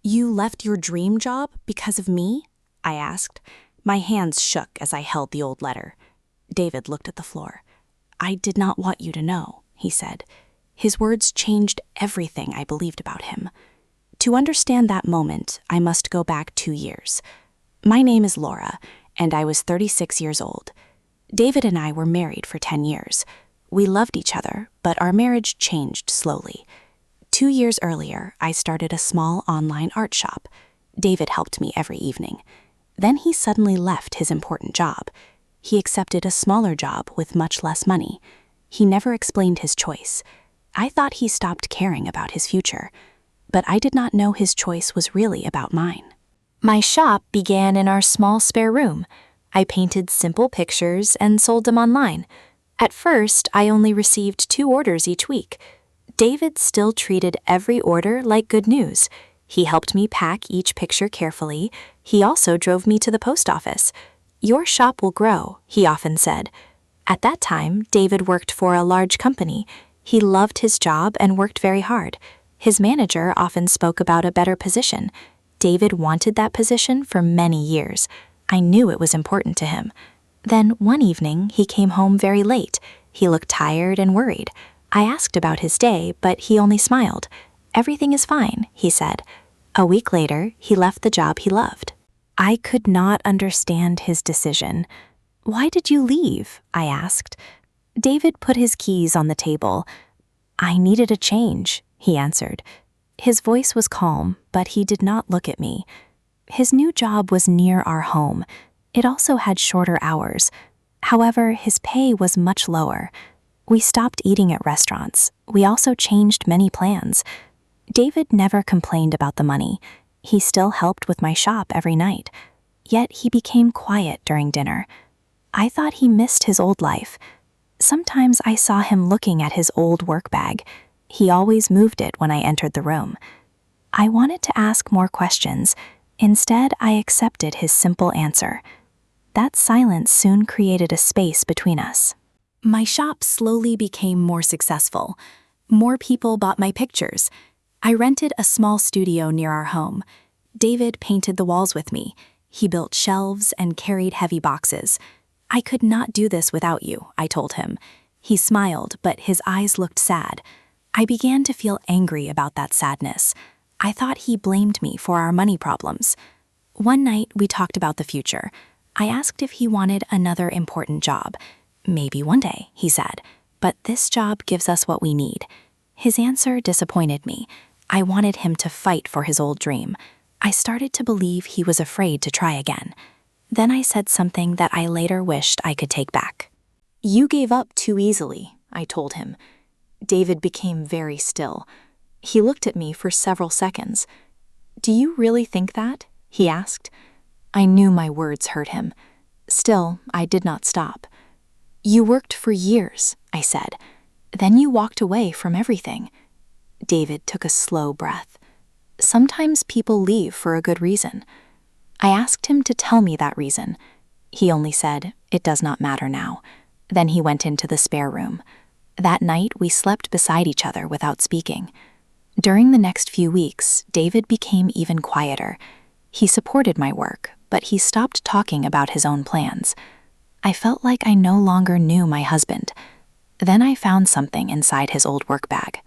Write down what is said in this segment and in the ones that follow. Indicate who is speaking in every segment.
Speaker 1: You left your dream job because of me? I asked. My hands shook as I held the old letter. David looked at the floor. I did not want you to know, he said. His words changed everything I believed about him. To understand that moment, I must go back 2 years. My name is Laura, and I was 36 years old. David and I were married for 10 years. We loved each other, but our marriage changed slowly. 2 years earlier, I started a small online art shop. David helped me every evening. Then he suddenly left his important job. He accepted a smaller job with much less money. He never explained his choice. I thought he stopped caring about his future, but I did not know his choice was really about mine. My shop began in our small spare room. I painted simple pictures and sold them online. At first, I only received 2 orders each week. David still treated every order like good news. He helped me pack each picture carefully. He also drove me to the post office. Your shop will grow, he often said. At that time, David worked for a large company. He loved his job and worked very hard. His manager often spoke about a better position. David wanted that position for many years. I knew it was important to him. Then one evening, he came home very late. He looked tired and worried. I asked about his day, but he only smiled. Everything is fine, he said. A week later, he left the job he loved. I could not understand his decision. Why did you leave? I asked. David put his keys on the table. I needed a change, he answered. His voice was calm, but he did not look at me. His new job was near our home. It also had shorter hours. However, his pay was much lower. We stopped eating at restaurants. We also changed many plans. David never complained about the money. He still helped with my shop every night. Yet he became quiet during dinner. I thought he missed his old life. Sometimes I saw him looking at his old work bag. He always moved it when I entered the room. I wanted to ask more questions. Instead, I accepted his simple answer. That silence soon created a space between us. My shop slowly became more successful. More people bought my pictures. I rented a small studio near our home. David painted the walls with me. He built shelves and carried heavy boxes. I could not do this without you, I told him. He smiled, but his eyes looked sad. I began to feel angry about that sadness. I thought he blamed me for our money problems. One night, we talked about the future. I asked if he wanted another important job. Maybe one day, he said, but this job gives us what we need. His answer disappointed me. I wanted him to fight for his old dream. I started to believe he was afraid to try again. Then I said something that I later wished I could take back. You gave up too easily, I told him. David became very still. He looked at me for several seconds. Do you really think that? He asked. I knew my words hurt him. Still, I did not stop. You worked for years, I said. Then you walked away from everything. David took a slow breath. Sometimes people leave for a good reason. I asked him to tell me that reason. He only said, it does not matter now. Then he went into the spare room. That night, we slept beside each other without speaking. During the next few weeks, David became even quieter. He supported my work, but he stopped talking about his own plans. I felt like I no longer knew my husband. Then I found something inside his old work bag.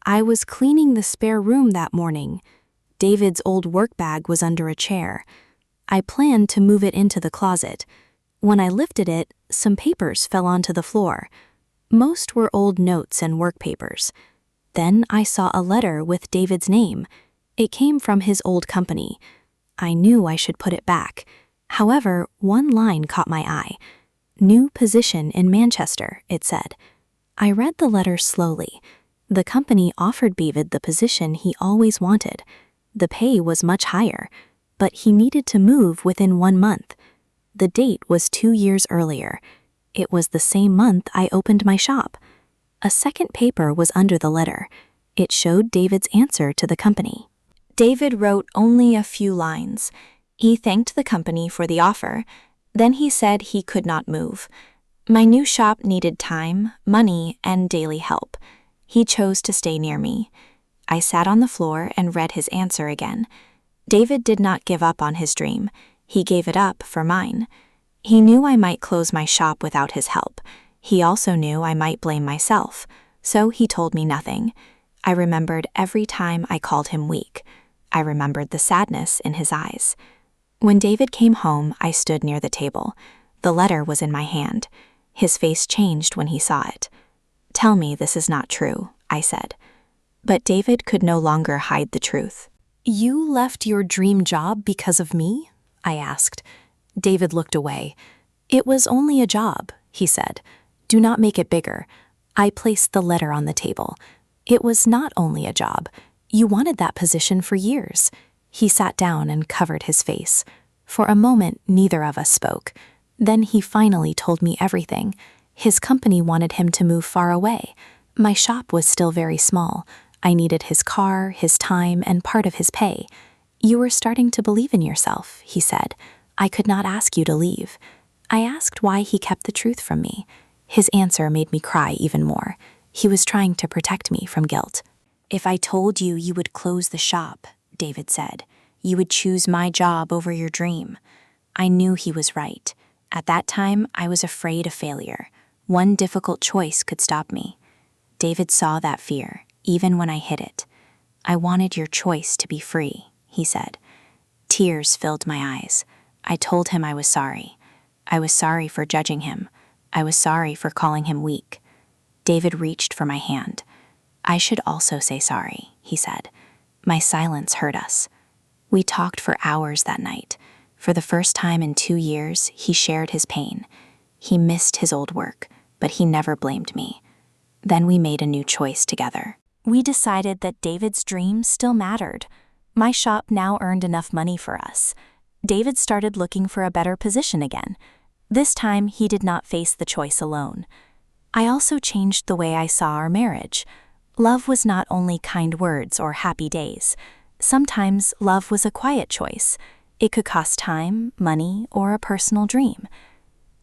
Speaker 1: I was cleaning the spare room that morning. David's old work bag was under a chair. I planned to move it into the closet. When I lifted it, some papers fell onto the floor. Most were old notes and work papers. Then I saw a letter with David's name. It came from his old company. I knew I should put it back. However, one line caught my eye. New position in Manchester, it said. I read the letter slowly. The company offered David the position he always wanted. The pay was much higher, but he needed to move within 1 month. The date was 2 years earlier. It was the same month I opened my shop. A second paper was under the letter. It showed David's answer to the company. David wrote only a few lines. He thanked the company for the offer. Then he said he could not move. My new shop needed time, money, and daily help. He chose to stay near me. I sat on the floor and read his answer again. David did not give up on his dream. He gave it up for mine. He knew I might close my shop without his help. He also knew I might blame myself, so he told me nothing. I remembered every time I called him weak. I remembered the sadness in his eyes. When David came home, I stood near the table. The letter was in my hand. His face changed when he saw it. "Tell me this is not true," I said. But David could no longer hide the truth. "You left your dream job because of me?" I asked. David looked away. "It was only a job," he said. "Do not make it bigger." I placed the letter on the table. "It was not only a job. You wanted that position for years." He sat down and covered his face. For a moment, neither of us spoke. Then he finally told me everything. His company wanted him to move far away. My shop was still very small. I needed his car, his time, and part of his pay. "You were starting to believe in yourself," he said. "I could not ask you to leave." I asked why he kept the truth from me. His answer made me cry even more. He was trying to protect me from guilt. "If I told you you would close the shop," David said, "you would choose my job over your dream." I knew he was right. At that time, I was afraid of failure. One difficult choice could stop me. David saw that fear, even when I hid it. "I wanted your choice to be free," he said. Tears filled my eyes. I told him I was sorry. I was sorry for judging him. I was sorry for calling him weak. David reached for my hand. "I should also say sorry," he said. My silence hurt us. We talked for hours that night. For the first time in 2 years, he shared his pain. He missed his old work, but he never blamed me. Then we made a new choice together. We decided that David's dream still mattered. My shop now earned enough money for us. David started looking for a better position again. This time, he did not face the choice alone. I also changed the way I saw our marriage. Love was not only kind words or happy days. Sometimes love was a quiet choice. It could cost time, money, or a personal dream.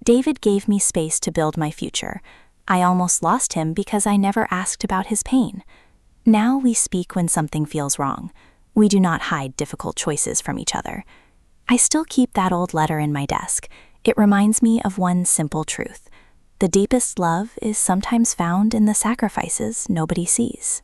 Speaker 1: David gave me space to build my future. I almost lost him because I never asked about his pain. Now we speak when something feels wrong. We do not hide difficult choices from each other. I still keep that old letter in my desk. It reminds me of one simple truth. The deepest love is sometimes found in the sacrifices nobody sees.